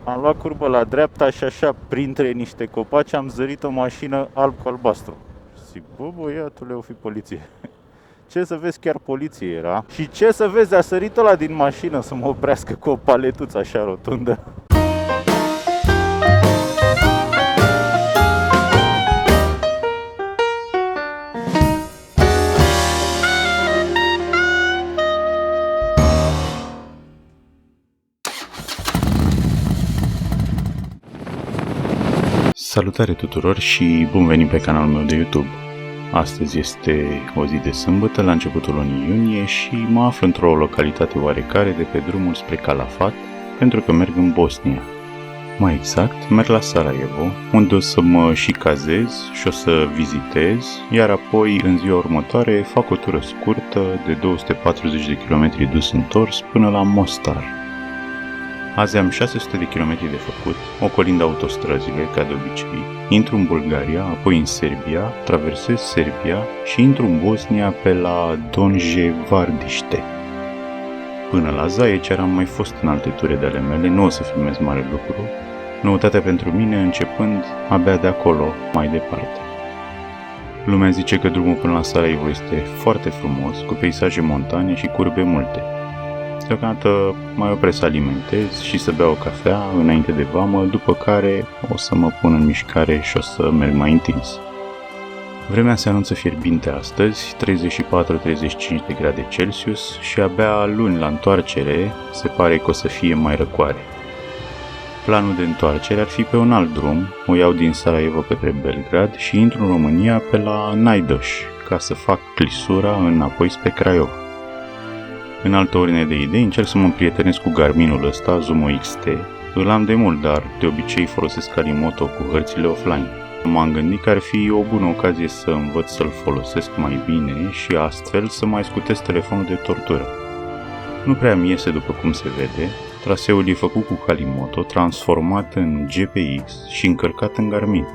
Am luat curbă la dreapta și așa, printre niște copaci, am zărit o mașină alb cu albastru. Și zic, bă, băiatule, o fi poliție. Ce să vezi, chiar poliție era. Și ce să vezi, a sărit ăla din mașină să mă oprească cu o paletuță așa rotundă. Salutare tuturor și bun venit pe canalul meu de YouTube. Astăzi este o zi de sâmbătă, la începutul lunii iunie și mă aflu într-o localitate oarecare de pe drumul spre Calafat, pentru că merg în Bosnia. Mai exact, merg la Sarajevo, unde o să mă și cazez și o să vizitez, iar apoi în ziua următoare fac o tură scurtă de 240 de km dus întors până la Mostar. Azi am 600 de kilometri de făcut, ocolind autostrăzile, ca de obicei, intru în Bulgaria, apoi în Serbia, traversez Serbia și intru în Bosnia pe la Donje Vardiște. Până la Zaječar am mai fost în alte ture de ale mele, nu o să filmez mare lucru, noutatea pentru mine începând abia de acolo, mai departe. Lumea zice că drumul până la Sarajevo este foarte frumos, cu peisaje montane și curbe multe. Deocamdată mai opresc să alimentez și să beau o cafea înainte de vamă, după care o să mă pun în mișcare și o să merg mai întins. Vremea se anunță fierbinte astăzi, 34-35 de grade Celsius și abia luni la întoarcere se pare că o să fie mai răcoare. Planul de întoarcere ar fi pe un alt drum, o iau din Sarajevo către Belgrad și intru în România pe la Najdoș, ca să fac clisura înapoi spre Craiova. În altă ordine de idei, încerc să mă împrietenesc cu Garminul ăsta, Zumo XT. Îl am de mult, dar de obicei folosesc Calimoto cu hărțile offline. M-am gândit că ar fi o bună ocazie să învăț să-l folosesc mai bine și astfel să mai scutesc telefonul de tortură. Nu prea mi iese după cum se vede, traseul e făcut cu Calimoto, transformat în GPX și încărcat în Garmin.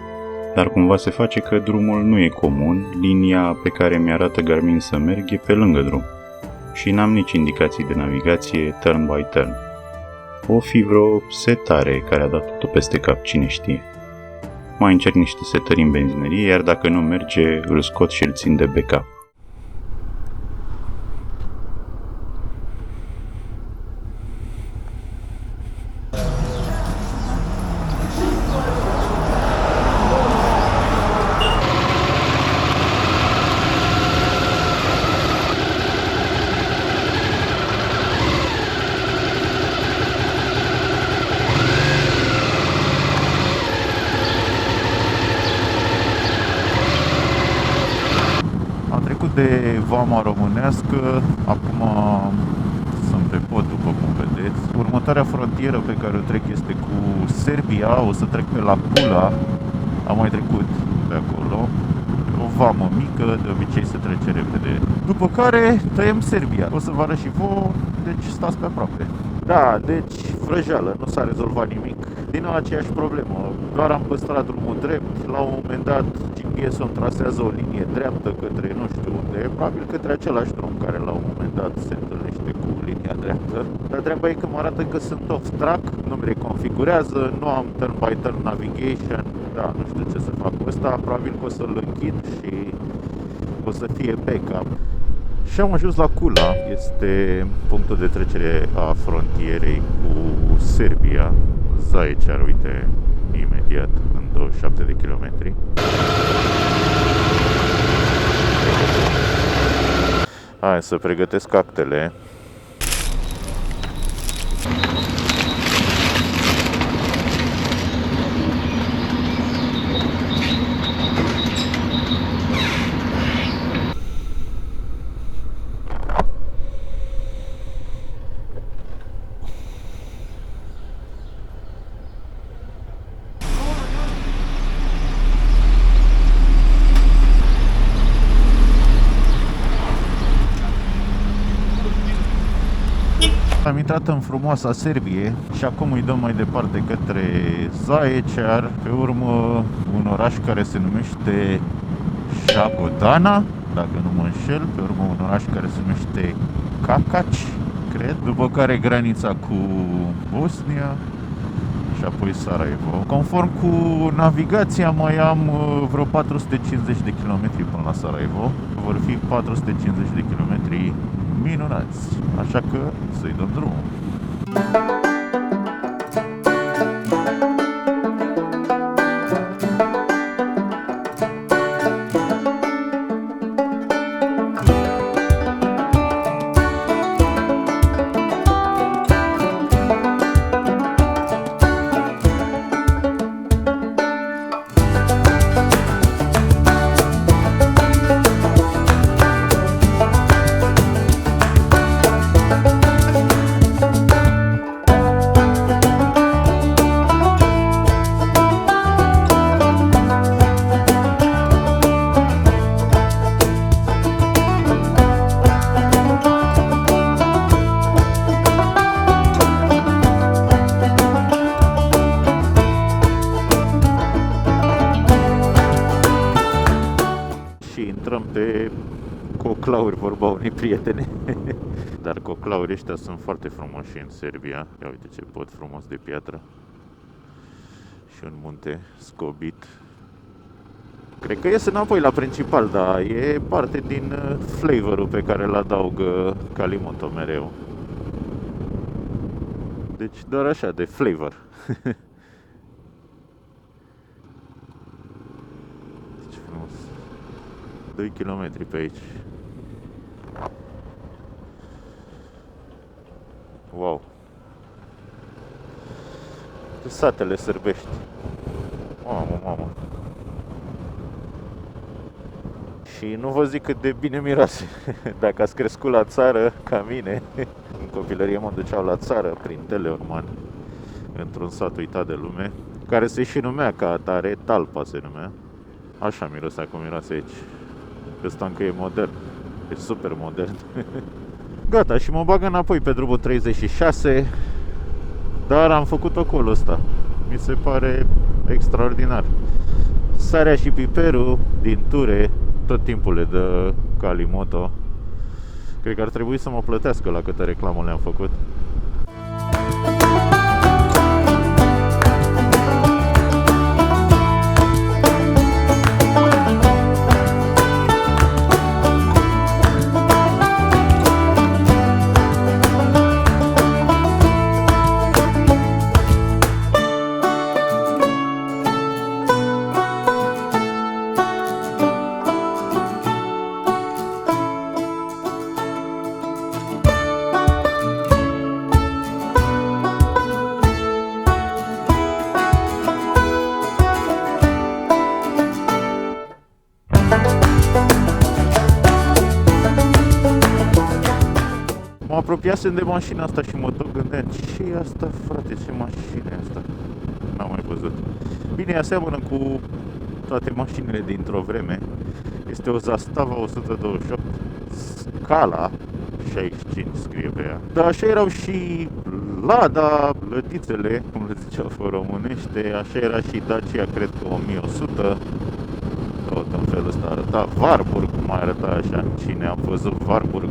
Dar cumva se face că drumul nu e comun, linia pe care mi-arată Garmin să merg e pe lângă drum. Și n-am nici indicații de navigație turn by turn. O fi vreo setare care a dat totul peste cap, cine știe. Mai încerc niște setări în benzinărie, iar dacă nu merge, îl scot și îl țin de backup. De vama românească, acum sunt pe pod, după cum vedeți. Următoarea frontieră pe care o trec este cu Serbia, o să trec pe la Kula, am mai trecut pe acolo. O vamă mică, de obicei se trece repede. După care tăiem Serbia, o să vă arăt și vouă, deci stați pe aproape. Da, deci vrăjeală, nu s-a rezolvat nimic. Din nou aceeași problemă, doar am păstrat drumul drept, la un moment dat GPS-ul îmi trasează o linie dreaptă către nu știu unde, probabil către același drum care la un moment dat se întâlnește cu linia dreaptă. Dar treaba e că mă arată că sunt off-track, nu-mi reconfigurează, nu am turn-by-turn navigation, da, nu știu ce să fac cu ăsta, probabil că o să-l închid și o să fie backup. Și am ajuns la Kula, este punctul de trecere a frontierei cu Serbia. Zaječar, uite, imediat, în 27 de kilometri. Hai să pregătesc actele. Am intrat în frumoasa Serbie și acum îi dăm mai departe către Zaječar, pe urmă un oraș care se numește Jagodana, dacă nu mă înșel, pe urmă un oraș care se numește Kakac, cred, după care granița cu Bosnia și apoi Sarajevo. Conform cu navigația mai am vreo 450 de kilometri până la Sarajevo. Vor fi 450 de kilometri minunați, așa că să-i dăm drumul. Intrăm pe coclauri, vorba unei prietene. Dar coclaurii ăștia sunt foarte frumoși în Serbia. Ia uite ce pod frumos de piatră. Și un munte scobit. Cred că ies înapoi la principal, dar e parte din flavorul pe care îl adaugă Kalimoto mereu. Deci doar așa, de flavor. Ce frumos. 2 km pe aici. Wow. Satele sărbești. Mamă. Și nu vă zic cât de bine miroase. Dacă ați crescut la țară, ca mine, în copilărie mă duceau la țară, prin Teleorman, într-un sat uitat de lume, care se și numea ca atare, Talpa se numea. Așa mirosea cum miroase aici. Ăsta încă e modern. E super modern. Gata, și mă bag înapoi pe drumul 36. Dar am făcut ocolul ăsta. Mi se pare extraordinar. Sarea și piperul din ture tot timpul le dă Kalimoto. Cred că ar trebui să mă plătească la câte reclamă le-am făcut. Mă apropiasem de mașina asta și mă tot gândeam, ce e asta, frate, ce mașină e asta? N-am mai văzut. Bine, ea seamănă cu toate mașinile dintr-o vreme. Este o Zastava 128 Scala 65 scrie pe ea. Dar așa erau și Lada, lădițele, cum le ziceau pe românește, așa era și Dacia, cred că 1100. Tot în felul ăsta arăta. Warburg mai arăta așa. Cine a văzut Warburg?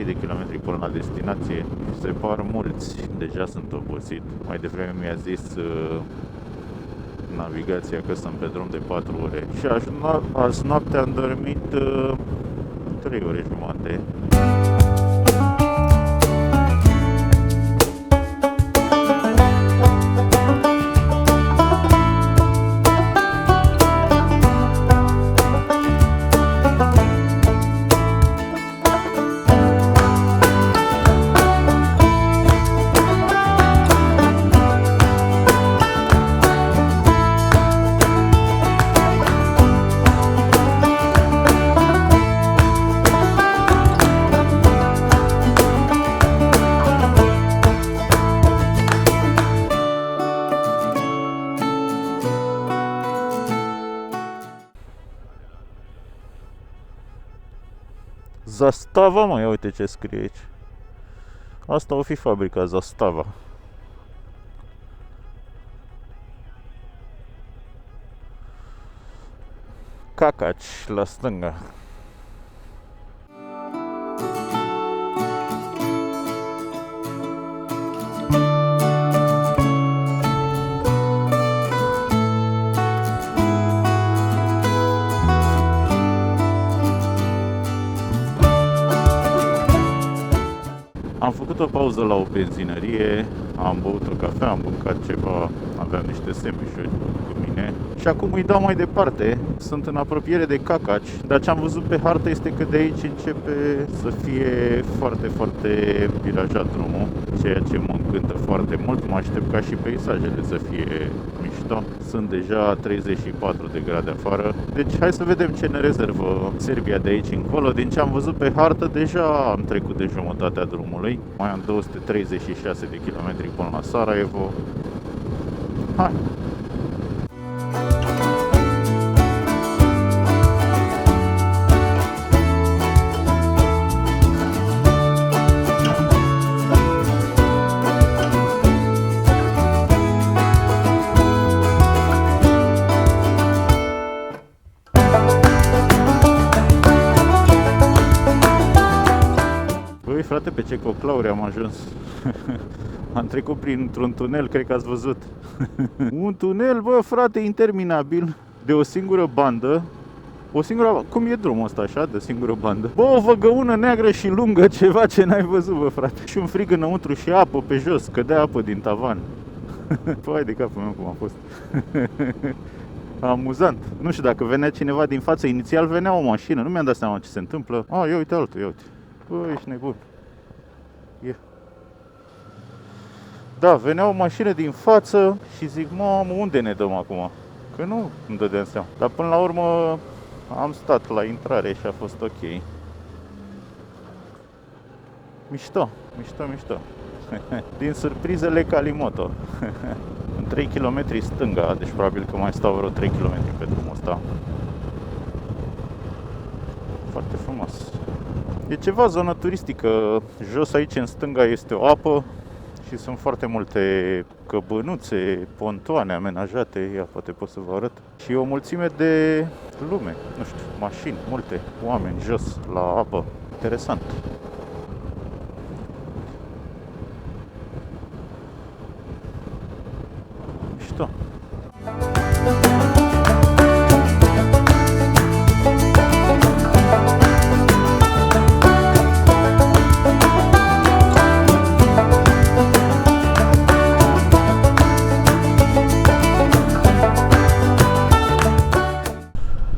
de kilometri până la destinație. Se par mulți, deja sunt obosit. Mai devreme mi-a zis navigația că sunt pe drum de 4 ore. Și azi noapte am dormit 3 ore jumate. Zastava, mă, ia uite ce scrie aici. Asta o fi fabrica Zastava. Cacaci la stânga. Am făcut o pauză la o benzinărie, am băut o cafea, am mâncat ceva, aveam niște sandwich-uri cu mine și acum îi dau mai departe. Sunt în apropiere de Cacaci, dar ce am văzut pe hartă este că de aici începe să fie foarte, foarte virajat drumul, ceea ce mă încântă foarte mult. Mă aștept ca și peisajele să fie mișto. Sunt deja 34 de grade afară, deci hai să vedem ce ne rezervă Serbia de aici încolo. Din ce am văzut pe hartă, deja am trecut de jumătatea drumului. Mai am 236 de kilometri până la Sarajevo. Hai! Băi, frate, pe ce coclauri am ajuns. Am trecut printr-un tunel, cred că ați văzut. Un tunel, bă, frate, interminabil, de o singură bandă. O singură, cum e drumul ăsta așa, de singură bandă? Bă, o văgăună neagră și lungă, ceva ce n-ai văzut, bă, frate. Și un frig înăuntru și apă pe jos, cădea apă din tavan. Păi de capul meu cum a fost. Amuzant. Nu știu dacă venea cineva din față, inițial venea o mașină, nu mi-am dat seama ce se întâmplă. Ia uite altul, ia uite. Bă, ești nebun. E. Da, venea o mașină din față și zic, mamă, unde ne dăm acum? Că nu îmi dădeam seama. Dar până la urmă am stat la intrare și a fost ok. Mișto, mișto, mișto. Din surprizele Calimoto. În 3 km stânga, deci probabil că mai stau vreo 3 km pe drumul ăsta. Foarte frumos. E ceva zonă turistică. Jos aici în stânga este o apă și sunt foarte multe căbănuțe, pontoane amenajate. Ia, poate pot să vă arăt. Și o mulțime de lume, nu știu, mașini, multe, oameni jos la apă. Interesant. Mișto.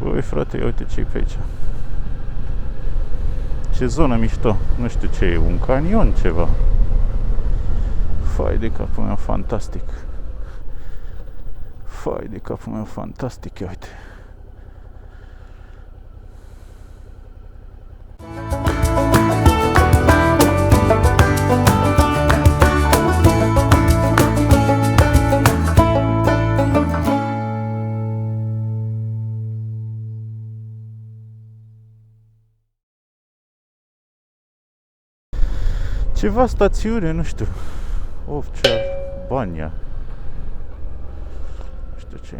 Băi, frate, ia uite ce-i pe aici. Ce zonă mișto. Nu știu ce e, un canion ceva. Fai de capul meu, fantastic. Fai de capul meu, fantastic, ia uite. Ceva stațiune, nu știu. Ovcea, Bania. Nu știu ce e.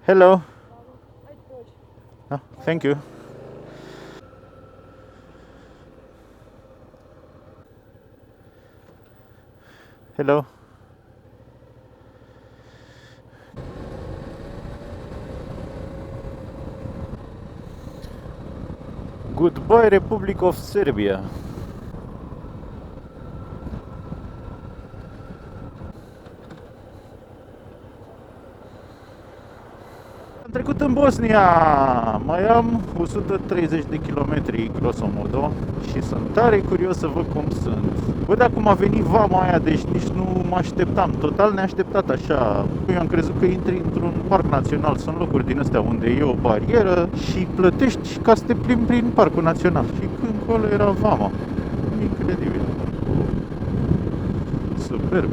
Hello. Oh, thank you. Hello. Goodbye Republic of Serbia. Am trecut în Bosnia, mai am 130 de kilometri grosomodo și sunt tare curios să văd cum sunt. Bă, de acum a venit vama aia, deci nici nu mă așteptam, total neașteptat așa. Eu am crezut că intri într-un parc național, sunt locuri din astea unde e o barieră și plătești ca să te plimbi prin parcul național. Și când acolo era vama, incredibil. Superb.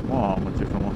Mamă, ce frumos.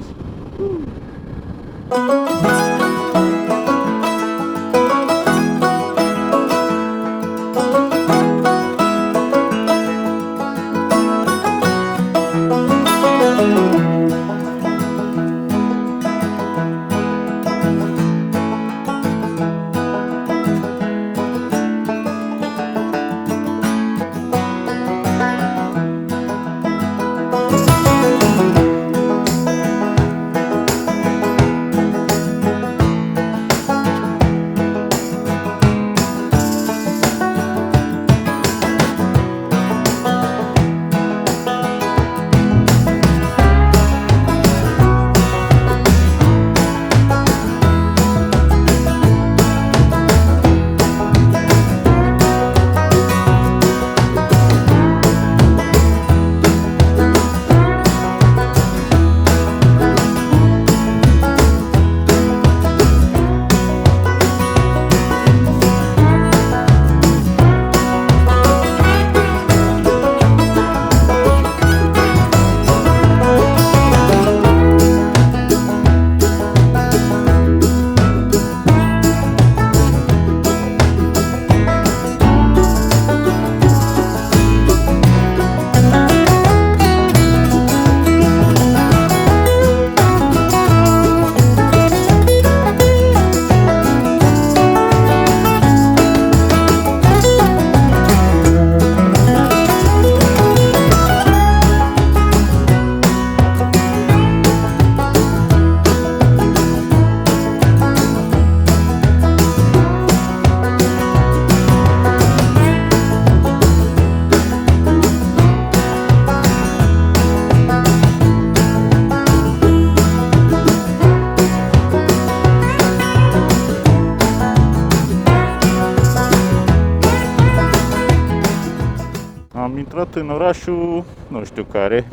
Am intrat în orașul, nu știu care,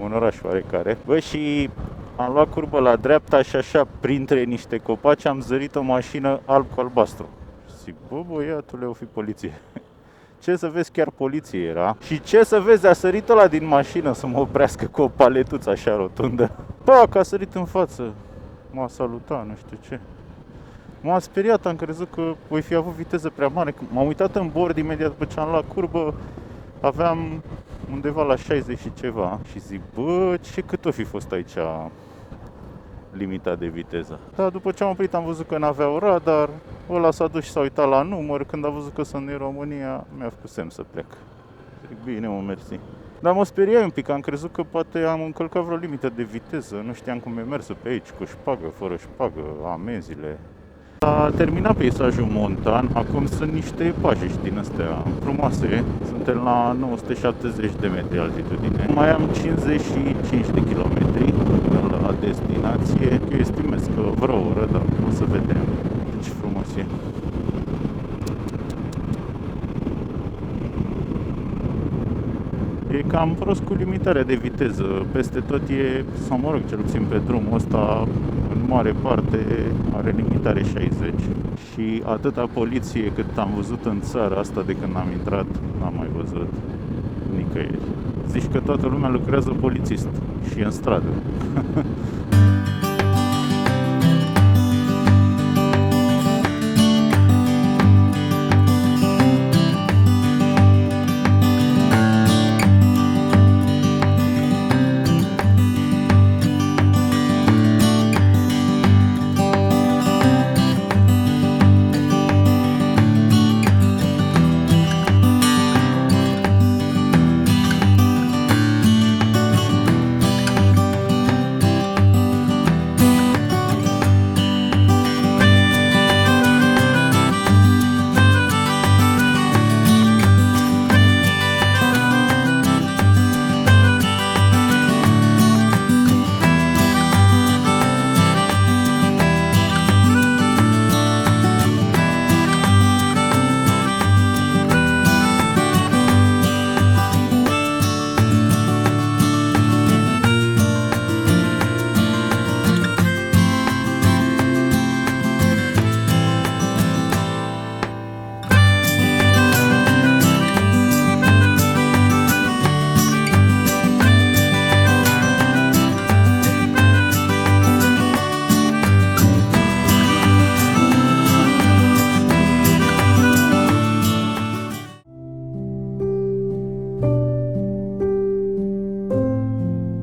un oraș oarecare. Bă, și am luat curbă la dreapta și așa, printre niște copaci, am zărit o mașină alb cu albastru. Și zic, bă, băiatule, o fi poliție. Ce să vezi, chiar poliție era. Și ce să vezi, a sărit ăla din mașină să mă oprească cu o paletuță așa rotundă. Pac, a sărit în față. M-a salutat, nu știu ce. M-a speriat, am crezut că voi fi avut viteză prea mare. M-am uitat în bord imediat după ce am luat curbă. Aveam undeva la 60 și ceva. Și zic, bă, ce cât o fi fost aici limita de viteză. Dar după ce am oprit am văzut că n-aveau radar. Ăla s-a dus și s-a uitat la număr. Când a văzut că sunt din România, mi-a făcut semn să plec. Zic, bine, mă, mersi. Dar mă speriai un pic, am crezut că poate am încălcat vreo limită de viteză. Nu știam cum e mersul pe aici, cu șpagă, fără șpagă, amenziile. A terminat peisajul montan, acum sunt niște pajiști din astea frumoase. Suntem la 970 de metri altitudine. Mai am 55 de kilometri până la destinație. Eu estimez că vreo oră, dar o să vedem ce frumos e. E cam prost cu limitarea de viteză. Peste tot e, sau mă rog, cel puțin pe drumul ăsta, în mare parte are limitare 60. Și atâta poliție cât am văzut în țara asta de când am intrat, n-am mai văzut nicăieri. Zici că toată lumea lucrează polițist și e în stradă.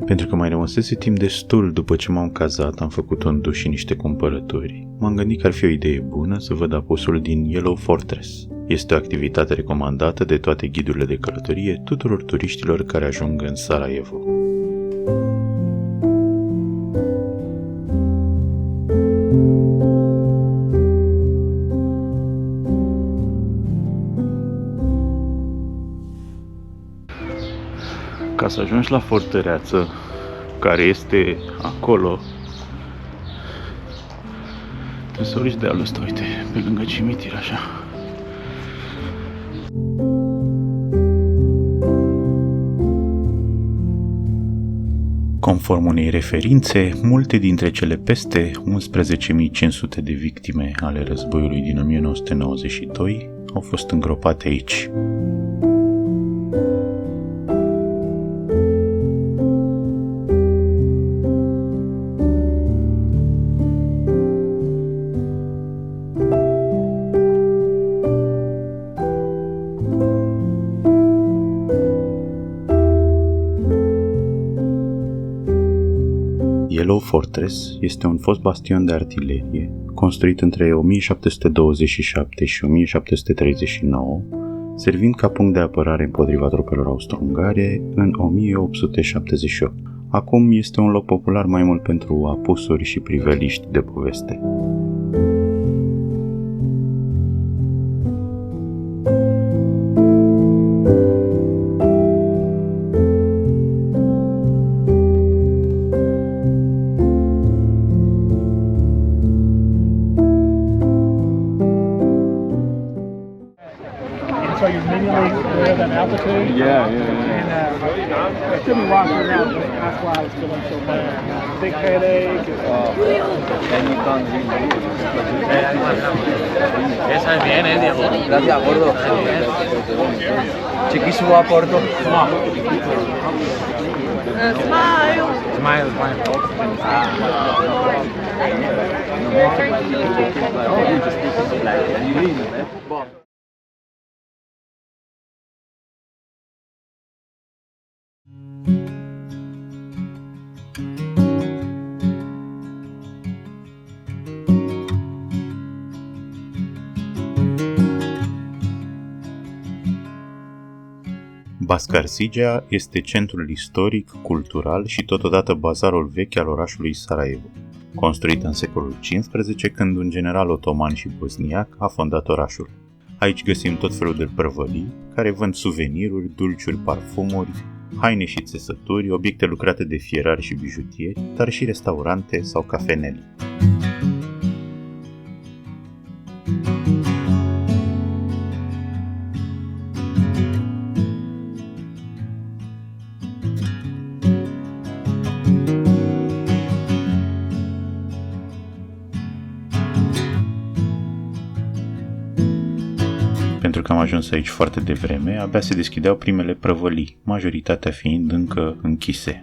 Pentru că mai rămăsese timp destul după ce m-am cazat, am făcut un duș și niște cumpărături. M-am gândit că ar fi o idee bună să văd apusul din Yellow Fortress. Este o activitate recomandată de toate ghidurile de călătorie tuturor turiștilor care ajung în Sarajevo. Ca să ajungi la fortăreață, care este acolo, trebuie să urci dealul ăsta, uite, pe lângă cimitir, așa. Conform unei referințe, multe dintre cele peste 11.500 de victime ale războiului din 1992 au fost îngropate aici. Yellow Fortress este un fost bastion de artilerie construit între 1727 și 1739, servind ca punct de apărare împotriva trupelor austro-ungare în 1878. Acum este un loc popular mai mult pentru apusuri și priveliști de poveste. So you immediately live at altitude? Yeah. And I couldn't walk around, that's why I was feeling so bad. Big headache. Esa es bien, Diego. Gracias, gordo. Chiquísimo aporto. Smile. Bascarsigea este centrul istoric, cultural și totodată bazarul vechi al orașului Sarajevo, construit în secolul XV, când un general otoman și bosniac a fondat orașul. Aici găsim tot felul de prăvălii, care vând suveniruri, dulciuri, parfumuri, haine și țesături, obiecte lucrate de fierari și bijutieri, dar și restaurante sau cafenele. Pentru că am ajuns aici foarte devreme, abia se deschideau primele prăvălii, majoritatea fiind încă închise.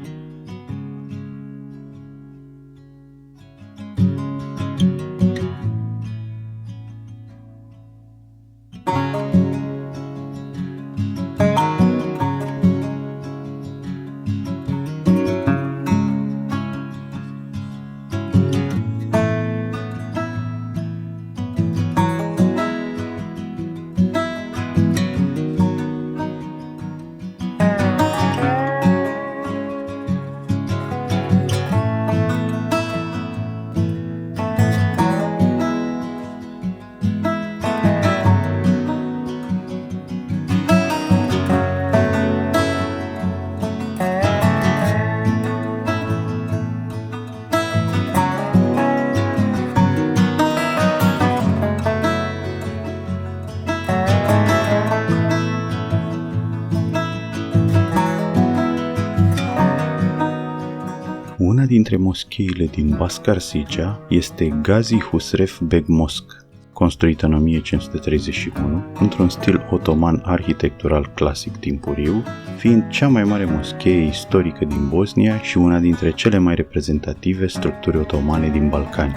Una dintre moscheile din Bascarsigea este Gazi Husrev Beg Mosque, construită în 1531, într-un stil otoman arhitectural clasic timpuriu, fiind cea mai mare moschee istorică din Bosnia și una dintre cele mai reprezentative structuri otomane din Balcani.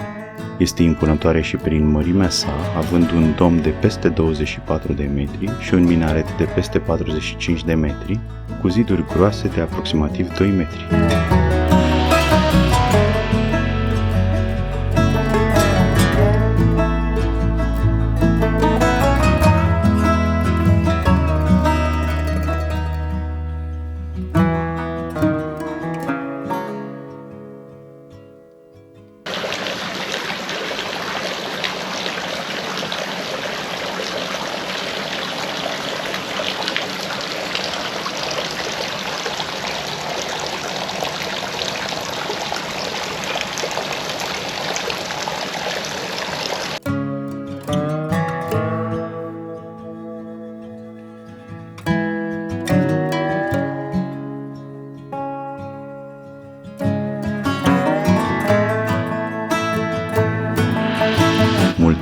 Este impunătoare și prin mărimea sa, având un dom de peste 24 de metri și un minaret de peste 45 de metri, cu ziduri groase de aproximativ 2 metri.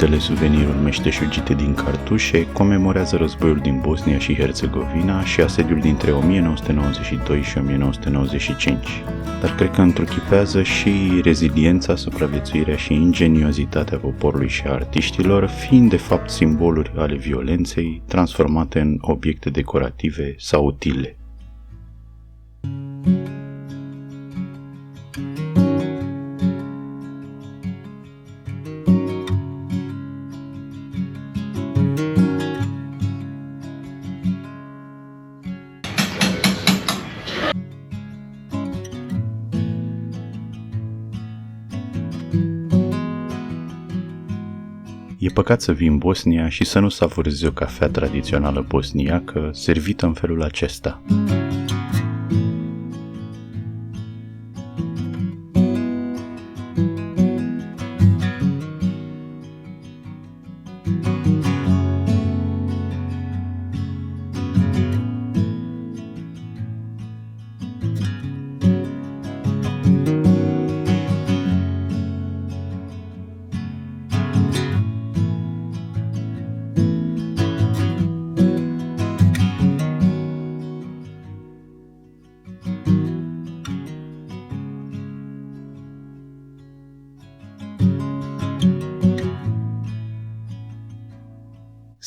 multele suveniruri meșteșugite din cartușe comemorează războiul din Bosnia și Herțegovina și asediul dintre 1992 și 1995. Dar cred că întruchipează și reziliența, supraviețuirea și ingeniozitatea poporului și a artiștilor, fiind de fapt simboluri ale violenței transformate în obiecte decorative sau utile. E păcat să vii în Bosnia și să nu savurezi o cafea tradițională bosniacă servită în felul acesta.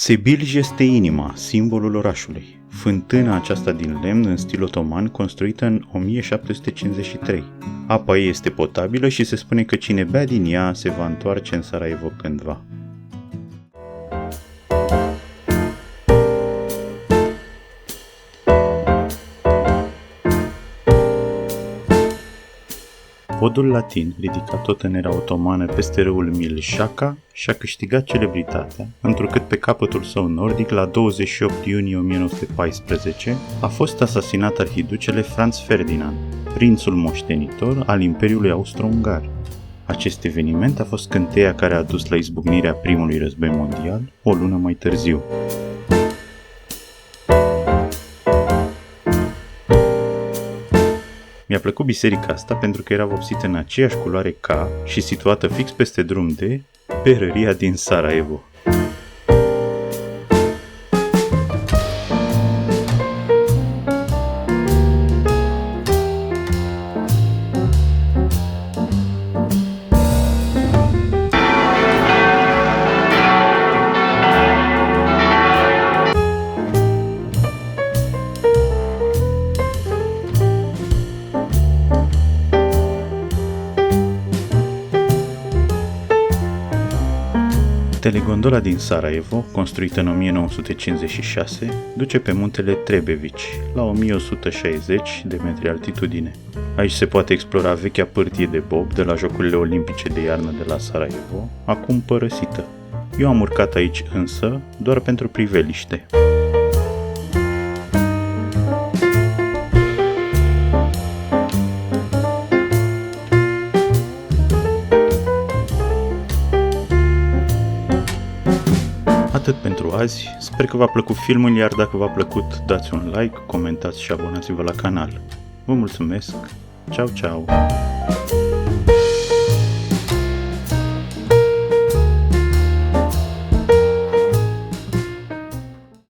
Sebilj este inima, simbolul orașului. Fântâna aceasta din lemn în stil otoman, construită în 1753. Apa ei este potabilă și se spune că cine bea din ea se va întoarce în Sarajevo cândva. Podul latin, ridicat tot în era otomană peste râul Milșaca, și-a câștigat celebritatea, întrucât pe capătul său nordic, la 28 iunie 1914, a fost asasinat arhiducele Franz Ferdinand, prințul moștenitor al Imperiului Austro-Ungar. Acest eveniment a fost scânteia care a dus la izbucnirea primului război mondial, o lună mai târziu. Mi-a plăcut biserica asta pentru că era vopsită în aceeași culoare ca și situată fix peste drum de berăria din Sarajevo. Telegondola din Sarajevo, construită în 1956, duce pe muntele Trebevici, la 1160 de metri altitudine. Aici se poate explora vechea pârtie de bob de la Jocurile Olimpice de iarnă de la Sarajevo, acum părăsită. Eu am urcat aici însă doar pentru priveliște. Atât pentru azi, sper că v-a plăcut filmul, iar dacă v-a plăcut, dați un like, comentați și abonați-vă la canal. Vă mulțumesc, ceau, ceau!